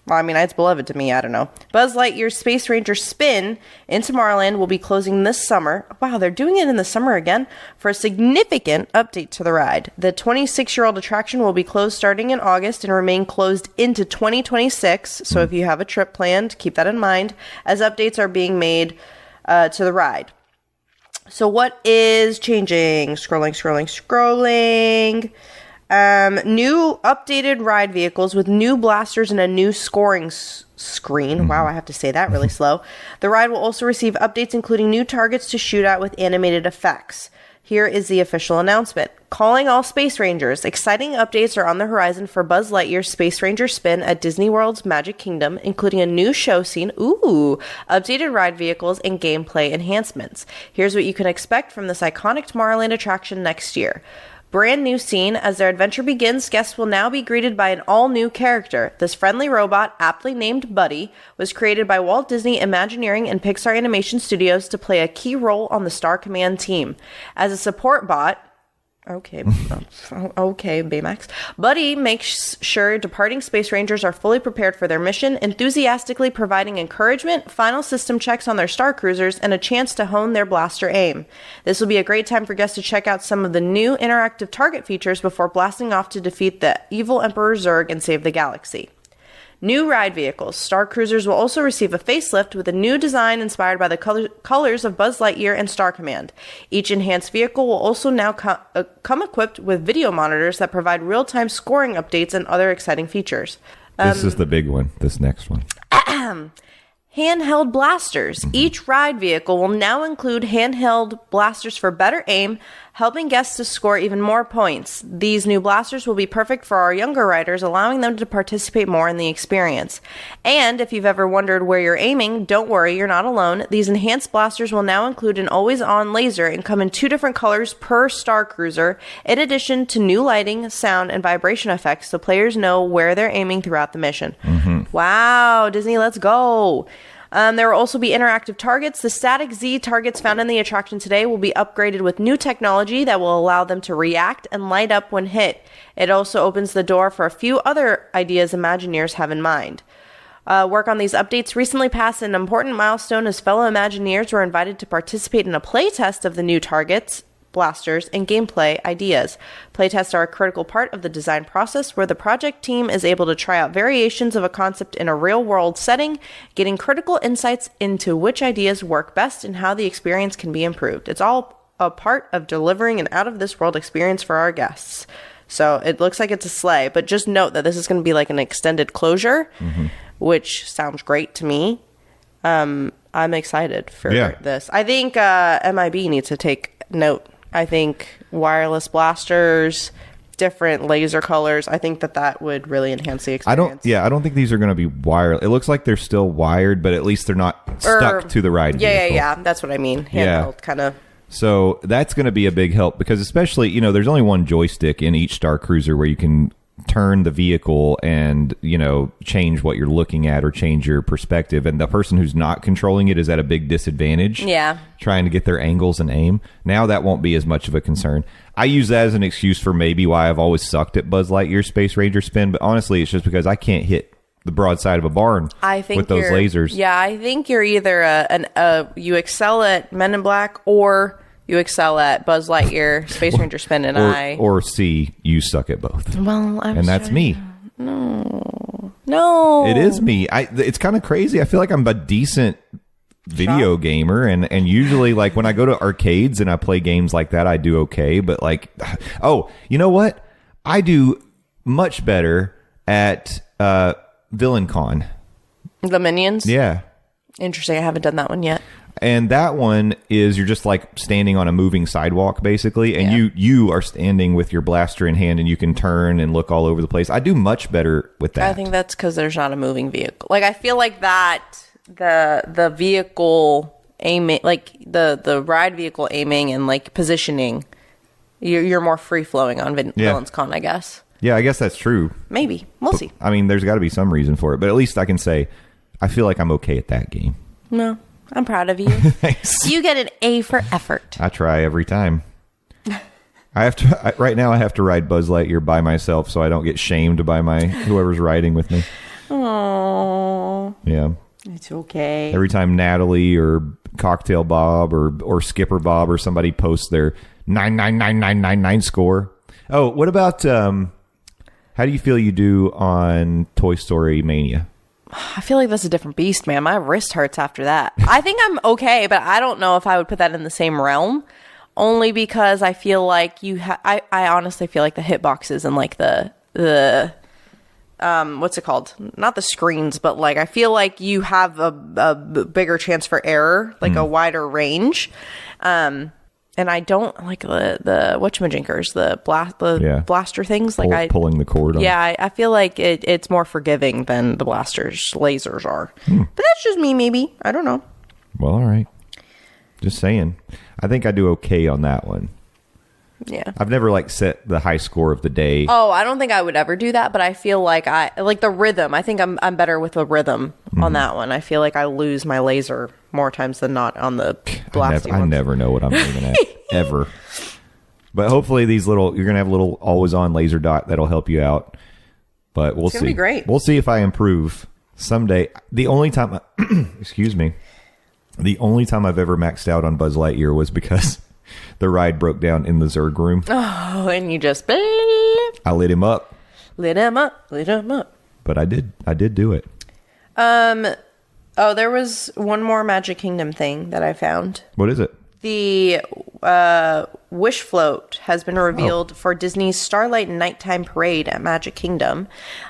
Speaker 3: Well, I mean, it's beloved to me. I don't know. Buzz Lightyear's Space Ranger Spin in Tomorrowland will be closing this summer. Wow, they're doing it in the summer again for a significant update to the ride. The 26-year-old attraction will be closed starting in August and remain closed into 2026. So if you have a trip planned, keep that in mind as updates are being made to the ride. So what is changing? Scrolling. New updated ride vehicles with new blasters and a new scoring screen. Wow, I have to say that really slow. The ride will also receive updates including new targets to shoot at with animated effects. Here is the official announcement. Calling all Space Rangers. Exciting updates are on the horizon for Buzz Lightyear's Space Ranger Spin at Disney World's Magic Kingdom, including a new show scene, updated ride vehicles, and gameplay enhancements. Here's what you can expect from this iconic Tomorrowland attraction next year. Brand new scene. As their adventure begins, guests will now be greeted by an all-new character. This friendly robot, aptly named Buddy, was created by Walt Disney Imagineering and Pixar Animation Studios to play a key role on the Star Command team. As a support bot, okay, Baymax. Buddy makes sure departing Space Rangers are fully prepared for their mission, enthusiastically providing encouragement, final system checks on their Star Cruisers, and a chance to hone their blaster aim. This will be a great time for guests to check out some of the new interactive target features before blasting off to defeat the evil Emperor Zurg and save the galaxy. New ride vehicles. Star Cruisers will also receive a facelift with a new design inspired by the colors of Buzz Lightyear and Star Command. Each enhanced vehicle will also now come equipped with video monitors that provide real-time scoring updates and other exciting features.
Speaker 2: This is the big one, this next one.
Speaker 3: Handheld blasters. Each ride vehicle will now include handheld blasters for better aim, helping guests to score even more points. These new blasters will be perfect for our younger riders, allowing them to participate more in the experience. And if you've ever wondered where you're aiming, don't worry, you're not alone. These enhanced blasters will now include an always-on laser and come in 2 different colors per Star Cruiser, in addition to new lighting, sound, and vibration effects so players know where they're aiming throughout the mission. Wow, Disney, let's go. There will also be interactive targets. The static Z targets found in the attraction today will be upgraded with new technology that will allow them to react and light up when hit. It also opens the door for a few other ideas Imagineers have in mind. Work on these updates recently passed an important milestone as fellow Imagineers were invited to participate in a playtest of the new targets, blasters, and gameplay ideas. Playtests are a critical part of the design process where the project team is able to try out variations of a concept in a real-world setting, getting critical insights into which ideas work best and how the experience can be improved. It's all a part of delivering an out-of-this-world experience for our guests. So it looks like it's a sleigh, but just note that this is going to be like an extended closure, which sounds great to me. I'm excited for this. I think MIB needs to take note. I think wireless blasters, different laser colors. I think that would really enhance the experience.
Speaker 2: I don't think these are going to be wired. It looks like they're still wired, but at least they're not stuck to the ride vehicle.
Speaker 3: Yeah. That's what I mean. Handheld kind of.
Speaker 2: So that's going to be a big help because especially, there's only one joystick in each Star Cruiser where you can turn the vehicle and, change what you're looking at or change your perspective. And the person who's not controlling it is at a big disadvantage.
Speaker 3: Yeah.
Speaker 2: Trying to get their angles and aim. Now that won't be as much of a concern. I use that as an excuse for maybe why I've always sucked at Buzz Lightyear Space Ranger Spin. But honestly, it's just because I can't hit the broadside of a barn
Speaker 3: I think
Speaker 2: with those lasers.
Speaker 3: Yeah, I think you're either you excel at Men in Black or you excel at Buzz Lightyear, Space Ranger Spin, and
Speaker 2: or C, you suck at both.
Speaker 3: Well,
Speaker 2: and that's me.
Speaker 3: No.
Speaker 2: It is me. It's kind of crazy. I feel like I'm a decent video gamer, and usually like when I go to arcades and I play games like that, I do okay. But like, oh, you know what? I do much better at Villain Con. The
Speaker 3: Minions?
Speaker 2: Yeah.
Speaker 3: Interesting. I haven't done that one yet.
Speaker 2: And that one is you're just like standing on a moving sidewalk, basically, and you are standing with your blaster in hand, and you can turn and look all over the place. I do much better with that.
Speaker 3: I think that's because there's not a moving vehicle. Like I feel like that the vehicle aiming, like the ride vehicle aiming and like positioning, you're more free flowing on Villains Con, I guess.
Speaker 2: Yeah, I guess that's true.
Speaker 3: Maybe we'll see.
Speaker 2: I mean, there's got to be some reason for it, but at least I can say I feel like I'm okay at that game.
Speaker 3: No. I'm proud of you.
Speaker 2: Thanks.
Speaker 3: You get an A for effort.
Speaker 2: I try every time. Right now I have to ride Buzz Lightyear by myself so I don't get shamed by whoever's riding with me.
Speaker 3: Oh.
Speaker 2: Yeah.
Speaker 3: It's okay.
Speaker 2: Every time Natalie or Cocktail Bob or Skipper Bob or somebody posts their 99999 score. Oh, what about how do you feel you do on Toy Story Mania?
Speaker 3: I feel like that's a different beast, man. My wrist hurts after that. I think I'm okay, but I don't know if I would put that in the same realm. Only because I feel like I honestly feel like the hitboxes and like the what's it called? Not the screens, but like I feel like you have a bigger chance for error, like a wider range. And I don't like the whatchamajinkers, the blaster things. Like
Speaker 2: pulling the cord on.
Speaker 3: Yeah, I feel like it's more forgiving than the lasers are. But that's just me, maybe. I don't know.
Speaker 2: Well, all right. Just saying. I think I do okay on that one.
Speaker 3: Yeah.
Speaker 2: I've never like set the high score of the day.
Speaker 3: Oh, I don't think I would ever do that, but I feel like I like the rhythm. I think I'm better with the rhythm on that one. I feel like I lose my laser more times than not on the blasting
Speaker 2: I never know what I'm aiming at ever. But hopefully you're going to have a little always on laser dot that'll help you out. But we'll see. It's going to
Speaker 3: be great.
Speaker 2: We'll see if I improve someday. The only time excuse me. The only time I've ever maxed out on Buzz Lightyear was because the ride broke down in the Zerg room.
Speaker 3: Oh, and you just...
Speaker 2: I lit him up.
Speaker 3: Lit him up.
Speaker 2: But I did do it.
Speaker 3: Oh, there was one more Magic Kingdom thing that I found.
Speaker 2: What is it?
Speaker 3: The Wish Float has been revealed for Disney's Starlight Nighttime Parade at Magic Kingdom.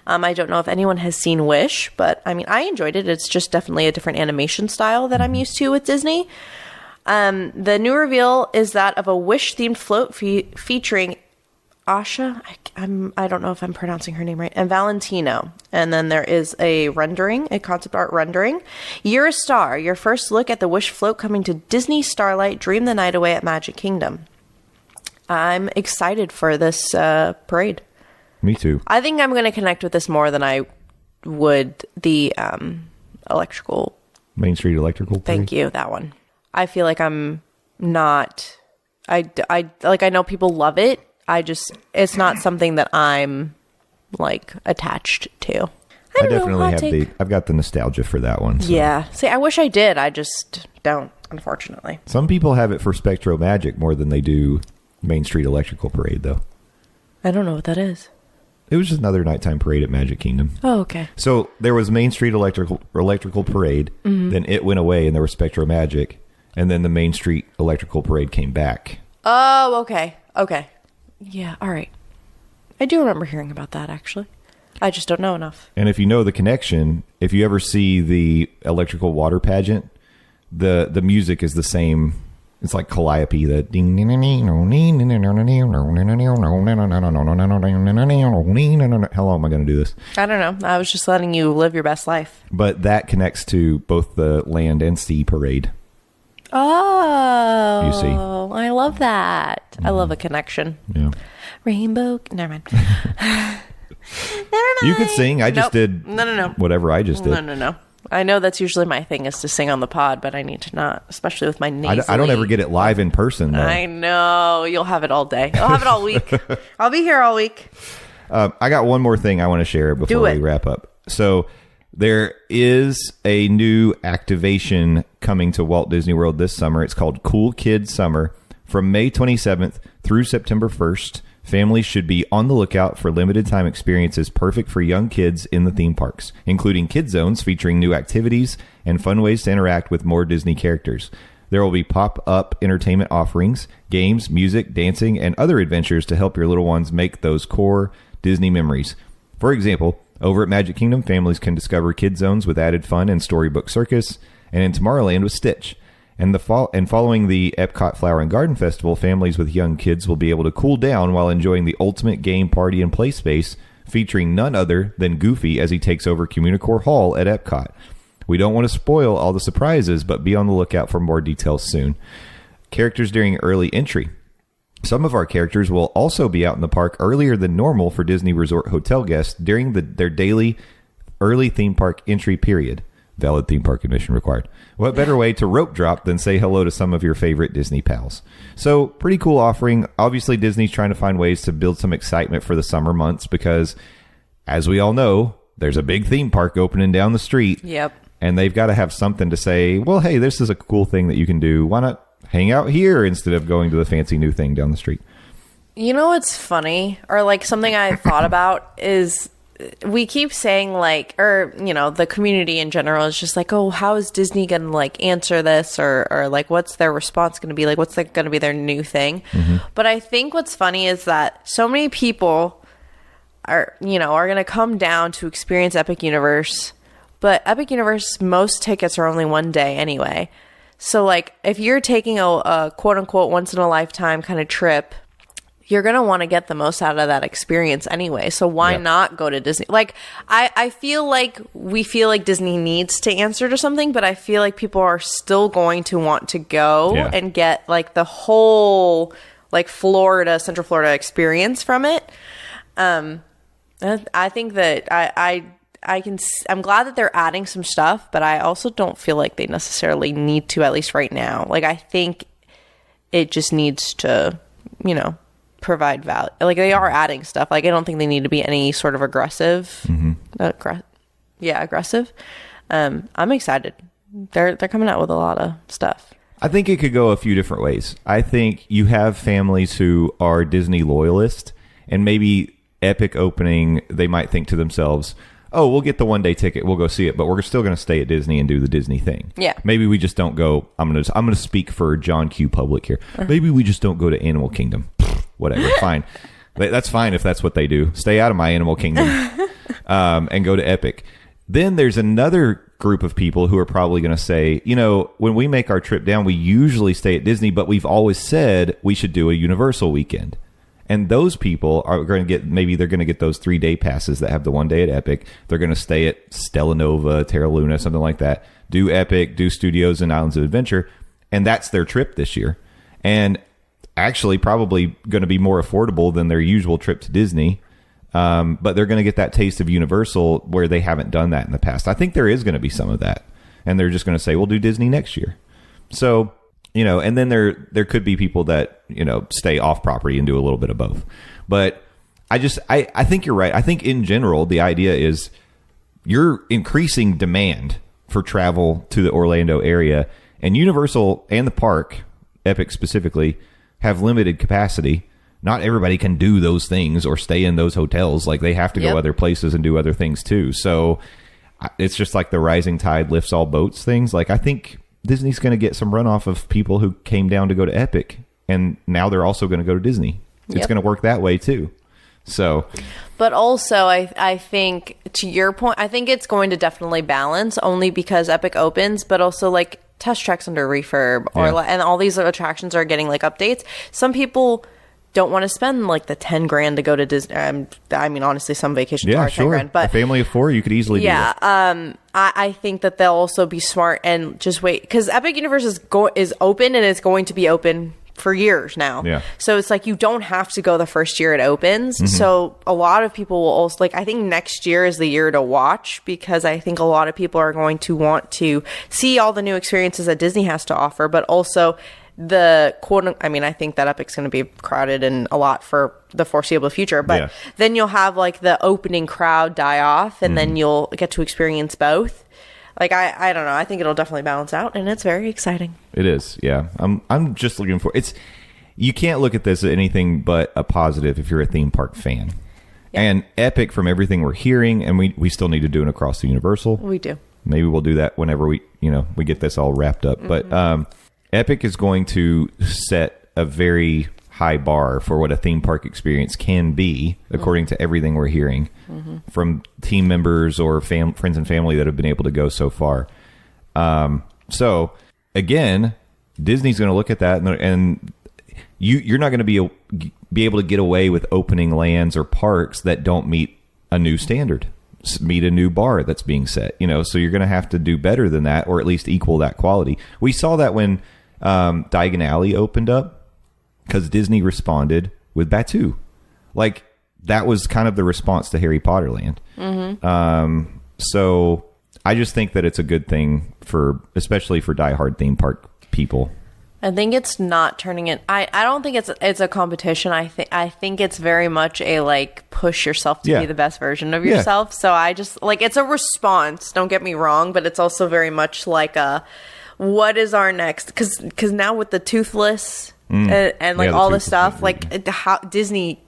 Speaker 3: I don't know if anyone has seen Wish, but I mean, I enjoyed it. It's just definitely a different animation style that I'm used to with Disney. The new reveal is that of a Wish-themed float featuring Asha, I don't know if I'm pronouncing her name right, and Valentino. And then there is a concept art rendering. You're a Star, your first look at the Wish float coming to Disney Starlight, Dream the Night Away at Magic Kingdom. I'm excited for this parade.
Speaker 2: Me too.
Speaker 3: I think I'm going to connect with this more than I would the electrical.
Speaker 2: Main Street Electrical Parade?
Speaker 3: Thank you, that one. I feel like I'm not... I know people love it. It's not something that I'm like attached to.
Speaker 2: I definitely have I've got the nostalgia for that one. So.
Speaker 3: Yeah. See, I wish I did. I just don't, unfortunately.
Speaker 2: Some people have it for Spectro Magic more than they do Main Street Electrical Parade, though.
Speaker 3: I don't know what that is.
Speaker 2: It was just another nighttime parade at Magic Kingdom.
Speaker 3: Oh, okay.
Speaker 2: So there was Main Street Electrical Parade, then it went away and there was Spectro Magic, and then the Main Street Electrical Parade came back.
Speaker 3: Oh, okay. Okay. Yeah, all right. I do remember hearing about that, actually. I just don't know enough.
Speaker 2: And if you know the connection, if you ever see the electrical water pageant, the music is the same. It's like Calliope, the ding ding ding ding. How long am I going to do this?
Speaker 3: I don't know. I was just letting you live your best life.
Speaker 2: But that connects to both the land and sea parade.
Speaker 3: Oh,
Speaker 2: you see.
Speaker 3: I love that. I love a connection.
Speaker 2: Yeah.
Speaker 3: Rainbow. Never mind. Never mind.
Speaker 2: You could sing. I just did.
Speaker 3: No.
Speaker 2: Whatever I just did.
Speaker 3: No. I know that's usually my thing is to sing on the pod, but I need to not, especially with my nasally.
Speaker 2: I don't ever get it live in person, though.
Speaker 3: I know. You'll have it all day. I'll have it all week. I'll be here all week.
Speaker 2: I got one more thing I want to share before we wrap up. So There is a new activation coming to Walt Disney World this summer. It's called Cool Kids Summer. From May 27th through September 1st, families should be on the lookout for limited time experiences perfect for young kids in the theme parks, including kid zones featuring new activities and fun ways to interact with more Disney characters. There will be pop-up entertainment offerings, games, music, dancing, and other adventures to help your little ones make those core Disney memories. For example, over at Magic Kingdom, families can discover kid zones with added fun and Storybook Circus, and in Tomorrowland with Stitch. And following the Epcot Flower and Garden Festival, families with young kids will be able to cool down while enjoying the ultimate game, party, and play space, featuring none other than Goofy as he takes over Communicore Hall at Epcot. We don't want to spoil all the surprises, but be on the lookout for more details soon. Characters during early entry. Some of our characters will also be out in the park earlier than normal for Disney Resort hotel guests during their daily early theme park entry period. Valid theme park admission required. What better way to rope drop than say hello to some of your favorite Disney pals? So, pretty cool offering. Obviously, Disney's trying to find ways to build some excitement for the summer months because, as we all know, there's a big theme park opening down the street.
Speaker 3: Yep.
Speaker 2: And they've got to have something to say, well, hey, this is a cool thing that you can do. Why not hang out here instead of going to the fancy new thing down the street?
Speaker 3: You know what's funny? Or like something I thought about is we keep saying like, or, you know, the community in general is just like, oh, how is Disney going to like answer this? Or like, what's their response going to be? Like, what's going to be their new thing? Mm-hmm. But I think what's funny is that so many people are going to come down to experience Epic Universe. But Epic Universe, most tickets are only one day anyway. So, like, if you're taking a quote-unquote once-in-a-lifetime kind of trip, you're going to want to get the most out of that experience anyway. So why not go to Disney? Like, I feel like we feel like Disney needs to answer to something, but I feel like people are still going to want to go and get, like, the whole, like, Central Florida experience from it. I think that I'm glad that they're adding some stuff, but I also don't feel like they necessarily need to, at least right now. Like, I think it just needs to, provide value. Like, they are adding stuff. Like, I don't think they need to be any sort of aggressive. Aggressive. I'm excited. They're coming out with a lot of stuff.
Speaker 2: I think it could go a few different ways. I think you have families who are Disney loyalists, and maybe Epic opening, they might think to themselves, oh, we'll get the one-day ticket, we'll go see it, but we're still going to stay at Disney and do the Disney thing. Yeah. Maybe we just don't go, I'm going to speak for John Q. Public here. Maybe we just don't go to Animal Kingdom. Whatever, fine. That's fine if that's what they do. Stay out of my Animal Kingdom and go to Epic. Then there's another group of people who are probably going to say, when we make our trip down, we usually stay at Disney, but we've always said we should do a Universal weekend. And those people are going to they're going to get those 3-day passes that have the one day at Epic. They're going to stay at Stella Nova, Terra Luna, something like that. Do Epic, do Studios and Islands of Adventure. And that's their trip this year. And actually probably going to be more affordable than their usual trip to Disney. But they're going to get that taste of Universal where they haven't done that in the past. I think there is going to be some of that. And they're just going to say, we'll do Disney next year. So, and then there could be people that, stay off property and do a little bit of both. But I think you're right. I think in general, the idea is you're increasing demand for travel to the Orlando area, and Universal and the park, Epic specifically, have limited capacity. Not everybody can do those things or stay in those hotels. Like, they have to go other places and do other things too. So it's just like the rising tide lifts all boats things. Like, I think Disney's going to get some runoff of people who came down to go to Epic, and now they're also going to go to Disney. It's going to work that way too. So,
Speaker 3: but also I think, to your point, I think it's going to definitely balance, only because Epic opens, but also like Test Track's under refurb, and all these attractions are getting like updates. Some people don't want to spend like the $10,000 to go to Disney. I mean, honestly, some vacations are $10,000, but
Speaker 2: a family of 4, you could easily do that.
Speaker 3: I think that they'll also be smart and just wait, because Epic Universe is open, and it's going to be open for years now. Yeah. So it's like, you don't have to go the first year it opens. Mm-hmm. So a lot of people will also, like, I think next year is the year to watch, because I think a lot of people are going to want to see all the new experiences that Disney has to offer, but also the I think that Epic's going to be crowded and a lot for the foreseeable future, but then you'll have like the opening crowd die off, and then you'll get to experience both. Like, I don't know. I think it'll definitely balance out, and it's very exciting.
Speaker 2: It is, yeah. I'm just looking for it's. You can't look at this as anything but a positive if you're a theme park fan. Yeah. And Epic, from everything we're hearing, and we still need to do it across the Universal.
Speaker 3: We do.
Speaker 2: Maybe we'll do that whenever we get this all wrapped up. But Epic is going to set a very high bar for what a theme park experience can be, according to everything we're hearing from team members or friends and family that have been able to go so far. So again, Disney's going to look at that, and you're not going to be able to get away with opening lands or parks that don't meet a new standard, meet a new bar that's being set. So you're going to have to do better than that, or at least equal that quality. We saw that when Diagon Alley opened up, because Disney responded with Batuu. Like, that was kind of the response to Harry Potter Land. So I just think that it's a good thing especially for diehard theme park people.
Speaker 3: I think it's not turning it. I don't think it's a competition. I think it's very much a like push yourself to be the best version of yourself. So I just like, it's a response. Don't get me wrong, but it's also very much like what is our next? Because now with the toothless and like all this stuff, like how Disney,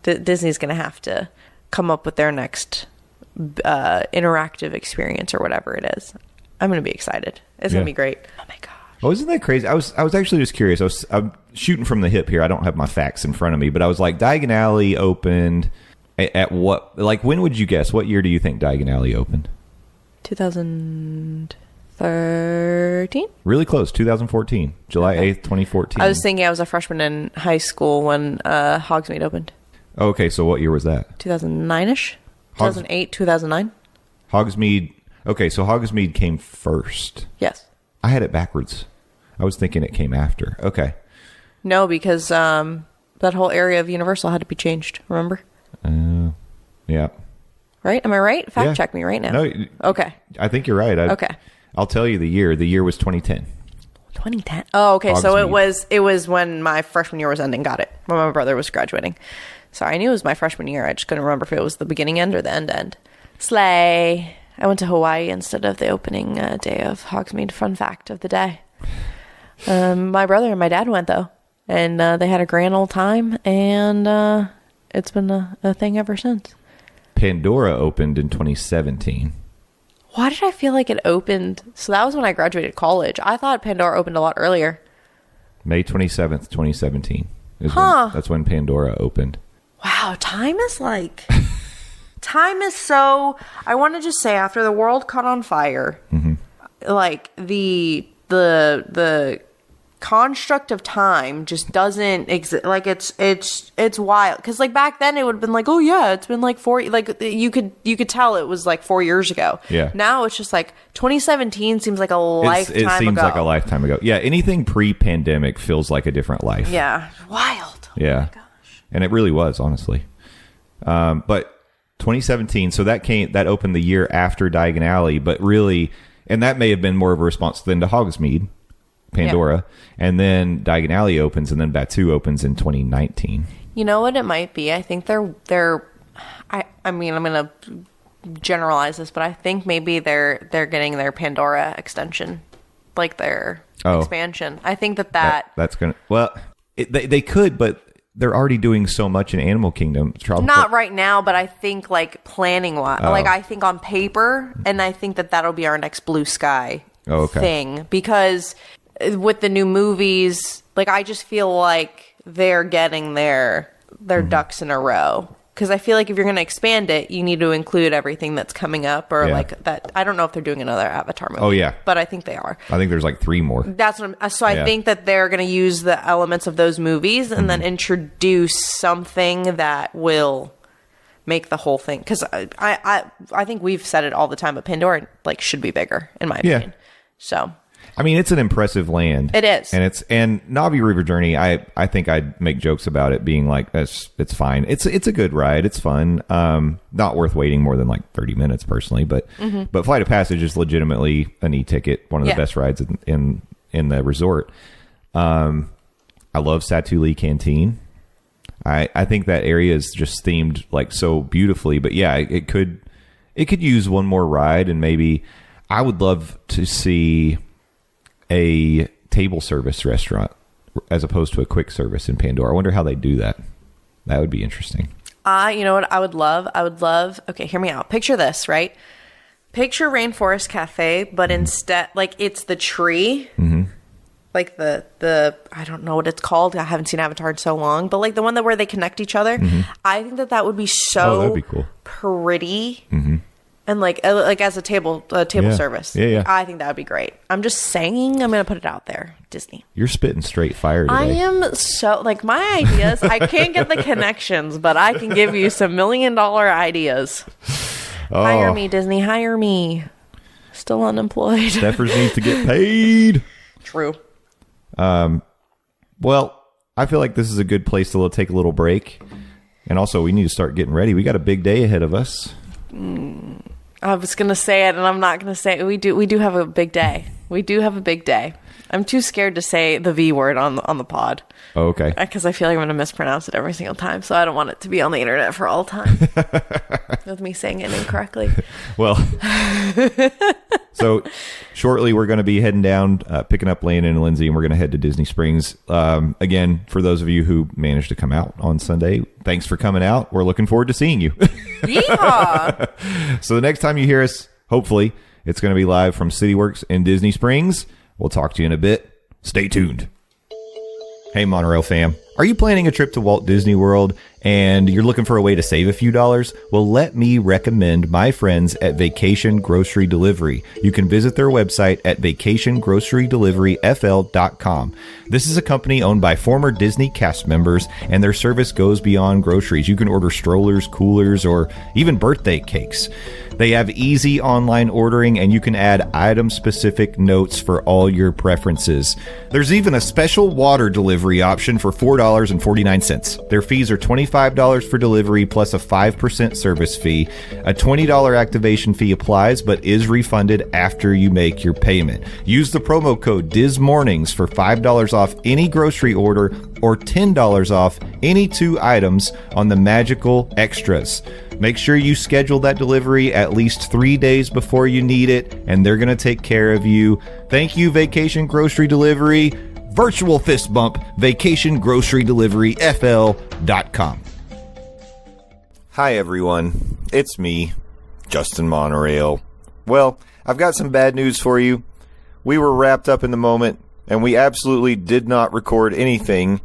Speaker 3: Disney's gonna have to come up with their next interactive experience or whatever it is. I'm gonna be excited. It's gonna be great. Oh my god.
Speaker 2: Oh, isn't that crazy? I was actually just curious. I'm shooting from the hip here. I don't have my facts in front of me, but I was like, Diagon Alley opened at what? Like, when would you guess? What year do you think Diagon Alley opened?
Speaker 3: 2013.
Speaker 2: Really close. 2014, July 8th, 2014.
Speaker 3: I was thinking I was a freshman in high school when Hogsmeade opened.
Speaker 2: Okay, so what year was that?
Speaker 3: 2009ish. 2008, 2009.
Speaker 2: Hogsmeade. Okay, so Hogsmeade came first.
Speaker 3: Yes.
Speaker 2: I had it backwards. I was thinking it came after. Okay.
Speaker 3: No, because that whole area of Universal had to be changed. Remember?
Speaker 2: Yeah.
Speaker 3: Right? Am I right? Fact check me right now.
Speaker 2: No.
Speaker 3: Okay.
Speaker 2: I think you're right.
Speaker 3: Okay.
Speaker 2: I'll tell you the year. The year was 2010.
Speaker 3: 2010. Oh, okay.
Speaker 2: Hogsmeade.
Speaker 3: So it was when my freshman year was ending. Got it. When my brother was graduating. Sorry, I knew it was my freshman year. I just couldn't remember if it was the beginning end or the end. Slay. I went to Hawaii instead of the opening day of Hogsmeade. Fun fact of the day. My brother and my dad went, though. And they had a grand old time. And it's been a thing ever since.
Speaker 2: Pandora opened in 2017.
Speaker 3: Why did I feel like it opened? So that was when I graduated college. I thought Pandora opened a lot earlier.
Speaker 2: May 27th, 2017. That's when Pandora opened.
Speaker 3: Wow, time is like... Time is so... I want to just say, after the world caught on fire, like, the construct of time just doesn't exist. Like, it's wild. Because, like, back then, it would have been like, oh, yeah, it's been, like, 4... Like, you could tell it was, like, 4 years ago.
Speaker 2: Yeah.
Speaker 3: Now, it's just, like, 2017 seems like a lifetime ago.
Speaker 2: It seems like a lifetime ago. Yeah, anything pre-pandemic feels like a different life.
Speaker 3: Yeah. Wild.
Speaker 2: Yeah. Oh, my gosh. And it really was, honestly. But... 2017, so that opened the year after Diagon Alley, but really, and that may have been more of a response then to Hogsmeade, Pandora, and then Diagon Alley opens, and then Batuu opens in 2019.
Speaker 3: You know what it might be? I think I mean, I'm gonna generalize this, but I think maybe they're getting their Pandora extension, like their expansion. I think that's gonna.
Speaker 2: Well, they could, but. They're already doing so much in Animal Kingdom.
Speaker 3: Not right now, but I think like planning wise, like I think on paper, and I think that'll be our next Blue Sky thing, because with the new movies, like I just feel like they're getting their ducks in a row. Because I feel like if you're going to expand it, you need to include everything that's coming up, or like that. I don't know if they're doing another Avatar movie.
Speaker 2: Oh yeah,
Speaker 3: but I think they are.
Speaker 2: I think there's like 3 more.
Speaker 3: That's what I think that they're going to use the elements of those movies and then introduce something that will make the whole thing. Because I think we've said it all the time, but Pandora like should be bigger in my opinion. So.
Speaker 2: I mean, it's an impressive land.
Speaker 3: It is.
Speaker 2: And Na'vi River Journey, I think I'd make jokes about it being like, it's fine. It's a good ride. It's fun. Not worth waiting more than like 30 minutes personally, but Flight of Passage is legitimately an e-ticket, one of the best rides in the resort. I love Satu Lee Canteen. I think that area is just themed like so beautifully. But yeah, it could use one more ride, and maybe I would love to see a table service restaurant as opposed to a quick service in Pandora. I wonder how they do that. That would be interesting.
Speaker 3: You know what I would love? Okay, hear me out. Picture this, right? Picture Rainforest Cafe, but instead, like, it's the tree. Mm-hmm. Like the I don't know what it's called. I haven't seen Avatar in so long, but like the one where they connect each other. Mm-hmm. I think that would be so
Speaker 2: that'd be cool.
Speaker 3: Pretty. Mm-hmm. And like as a table service.
Speaker 2: Yeah.
Speaker 3: I think that would be great. I'm just saying, I'm going to put it out there. Disney.
Speaker 2: You're spitting straight fire today.
Speaker 3: I am so, like, my ideas, I can't get the connections, but I can give you some $1 million ideas. Oh. Hire me, Disney. Hire me. Still unemployed.
Speaker 2: Stephers needs to get paid.
Speaker 3: True.
Speaker 2: Well, I feel like this is a good place to take a little break. And also, we need to start getting ready. We got a big day ahead of us.
Speaker 3: I was going to say it, and I'm not going to say it. We do have a big day. We do have a big day. I'm too scared to say the V word on the pod.
Speaker 2: Oh, okay.
Speaker 3: Because I feel like I'm going to mispronounce it every single time, so I don't want it to be on the internet for all time with me saying it incorrectly.
Speaker 2: Well, so shortly we're going to be heading down, picking up Landon and Lindsay, and we're going to head to Disney Springs. Again, for those of you who managed to come out on Sunday, thanks for coming out. We're looking forward to seeing you.
Speaker 3: Yeehaw!
Speaker 2: So the next time you hear us, hopefully, it's going to be live from CityWorks in Disney Springs. We'll talk to you in a bit. Stay tuned. Hey, Monorail fam. Are you planning a trip to Walt Disney World and you're looking for a way to save a few dollars? Well, let me recommend my friends at Vacation Grocery Delivery. You can visit their website at vacationgrocerydeliveryfl.com. This is a company owned by former Disney cast members, and their service goes beyond groceries. You can order strollers, coolers, or even birthday cakes. They have easy online ordering, and you can add item-specific notes for all your preferences. There's even a special water delivery option for $4.49. Their fees are $25 for delivery plus a 5% service fee. A $20 activation fee applies but is refunded after you make your payment. Use the promo code DIZMornings for $5 off any grocery order or $10 off any 2 items on the Magical Extras. Make sure you schedule that delivery at least 3 days before you need it, and they're going to take care of you. Thank you, Vacation Grocery Delivery. Virtual fist bump, vacationgrocerydeliveryfl.com. Hi, everyone. It's me, Justin Monorail. Well, I've got some bad news for you. We were wrapped up in the moment, and we absolutely did not record anything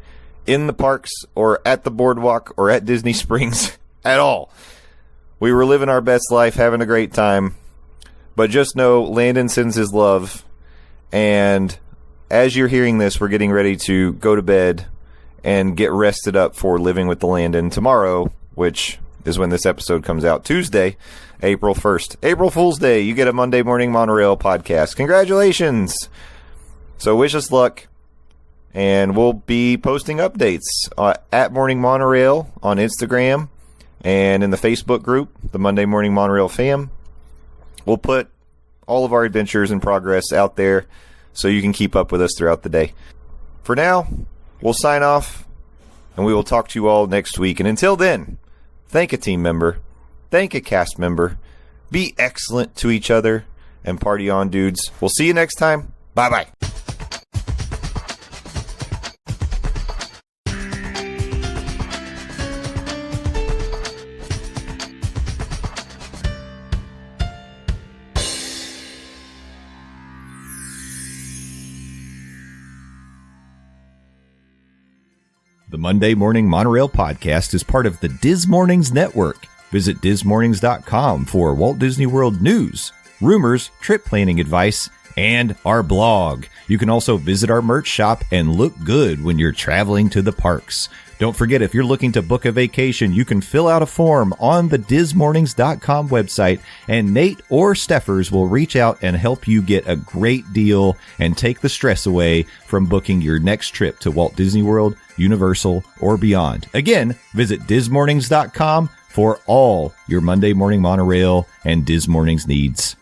Speaker 2: in the parks or at the boardwalk or at Disney Springs at all. We were living our best life, having a great time. But just know, Landon sends his love. And as you're hearing this, we're getting ready to go to bed and get rested up for Living with the Landon tomorrow, which is when this episode comes out, Tuesday, April 1st. April Fool's Day, you get a Monday Morning Monorail podcast. Congratulations! So wish us luck. And we'll be posting updates at Morning Monorail on Instagram. And in the Facebook group, the Monday Morning Monorail fam, we'll put all of our adventures and progress out there so you can keep up with us throughout the day. For now, we'll sign off, and we will talk to you all next week. And until then, thank a team member, thank a cast member, be excellent to each other, and party on, dudes. We'll see you next time. Bye-bye. The Monday Morning Monorail podcast is part of the Diz Mornings Network. Visit DizMornings.com for Walt Disney World news, rumors, trip planning advice, and our blog. You can also visit our merch shop and look good when you're traveling to the parks. Don't forget, if you're looking to book a vacation, you can fill out a form on the DizMornings.com website, and Nate or Stephers will reach out and help you get a great deal and take the stress away from booking your next trip to Walt Disney World, Universal, or beyond. Again, visit DizMornings.com for all your Monday Morning Monorail and Diz Mornings needs.